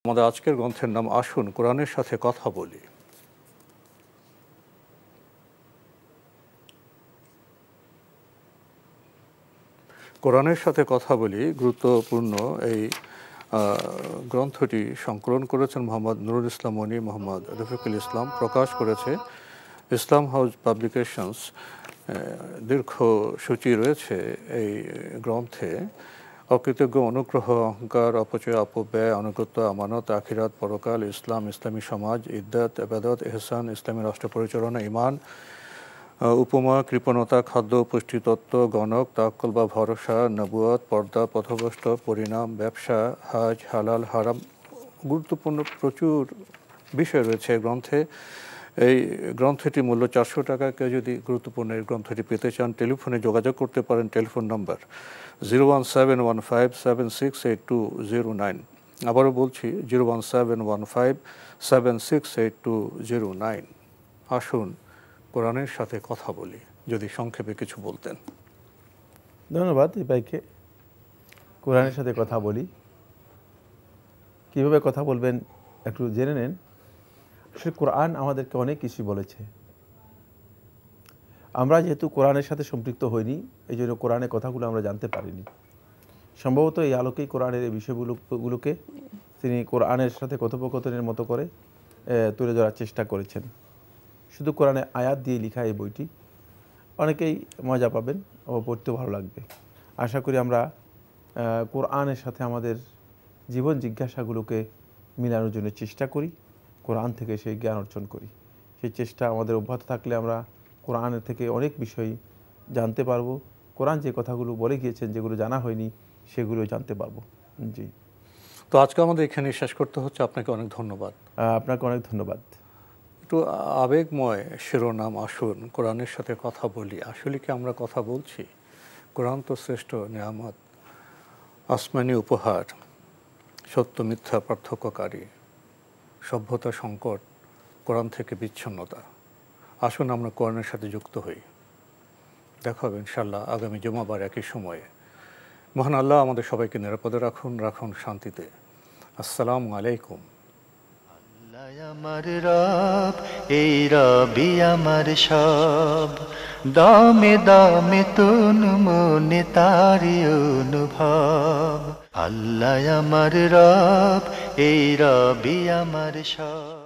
আমাদের আজকের গ্রন্থের নাম আসুন কোরআনের সাথে কথা বলি। কোরআনের সাথে কথা বলি গুরুত্বপূর্ণ এই গ্রন্থটি সংকলন করেছেন মোহাম্মদ নুরুল ইসলাম মনি, মোহাম্মদ রফিকুল ইসলাম, প্রকাশ করেছে ইসলাম হাউস পাবলিকেশনস। দীর্ঘ সূচি রয়েছে এই গ্রন্থে। অকৃতজ্ঞ, অনুগ্রহ, অহংকার, অপচয়, অপব্যয়, আনুগত্য, আমানত, আখিরাত, পরকাল, ইসলাম, ইসলামী সমাজ, ইদ্দাত, ইবাদত, ইহসান, ইসলামী রাষ্ট্র পরিচালনা, ঈমান, উপমা, কৃপণতা, খাদ্য, পুষ্টিতত্ত্ব, গণক, তাওয়াক্কুল বা ভরসা, নবুয়ত, পর্দা, পথভ্রষ্ট, পরিণাম, ব্যবসা, হাজ, হালাল, হারাম। গুরুত্বপূর্ণ প্রচুর বিষয় রয়েছে এই গ্রন্থে। এই গ্রন্থটি মূল্য 400 টাকা। কেউ যদি গুরুত্বপূর্ণ এই গ্রন্থটি পেতে চান টেলিফোনে যোগাযোগ করতে পারেন। Telephone number 01715768209। আবারও বলছি 01715768209। আসুন কোরআনের সাথে কথা বলি। যদি সংক্ষেপে কিছু বলতেন। ধন্যবাদ এই ভাইকে। কোরআনের সাথে কথা বলি, কীভাবে কথা বলবেন একটু জেনে নেন। আসলে কোরআন আমাদেরকে অনেক কিছুই বলেছে। আমরা যেহেতু কোরআনের সাথে সম্পৃক্ত হইনি, এই জন্য কোরআনের কথাগুলো আমরা জানতে পারিনি। সম্ভবত এই আলোকেই কোরআনের এই বিষয়গুলোকে তিনি কোরআনের সাথে কথোপকথনের মতো করে তুলে ধরার চেষ্টা করেছেন। শুধু কোরআনে আয়াত দিয়ে লেখা এই বইটি অনেকেই মজা পাবেন ও পড়তে ভালো লাগবে। আশা করি আমরা কোরআনের সাথে আমাদের জীবন জিজ্ঞাসাগুলোকে মিলানোর জন্য চেষ্টা করি, কোরআন থেকে সেই জ্ঞান অর্জন করি। সেই চেষ্টা আমাদের অব্যাহত থাকলে আমরা কোরআনের থেকে অনেক বিষয় জানতে পারবো। কোরআন যে কথাগুলো বলে গিয়েছেন, যেগুলো জানা হয়নি, সেগুলো জানতে পারবো। জি, তো আজকে আমাদের এখানে শেষ করতে হচ্ছে। আপনাকে অনেক ধন্যবাদ। আপনাকে অনেক ধন্যবাদ। একটু আবেগময় শিরোনাম আসুন কোরআনের সাথে কথা বলি। আসলে কি আমরা কথা বলছি? কোরআন তো শ্রেষ্ঠ নেয়ামত, আসমানি উপহার, সত্য মিথ্যা পার্থক্যকারী, সভ্যতা সংকট, কোরআন থেকে বিচ্ছিন্নতা। আসুন আমরা কোরআনের সাথে যুক্ত হই। দেখা হবে ইনশাআল্লাহ আগামী জুমাবার একই সময়ে। মহান আল্লাহ আমাদের সবাইকে নিরাপদে রাখুন, রাখুন শান্তিতে। আসসালামু আলাইকুম। আল্লাহ আমার রব, এই রবি আমার সব, দামে দামে তুন মনে তারি অনুভব। আল্লাহ আমার রব, এই রবি আমার সব।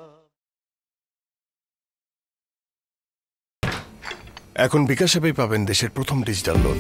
এখন বিকাশ অ্যাপেই পাবেন দেশের প্রথম ডিজিটাল লোন।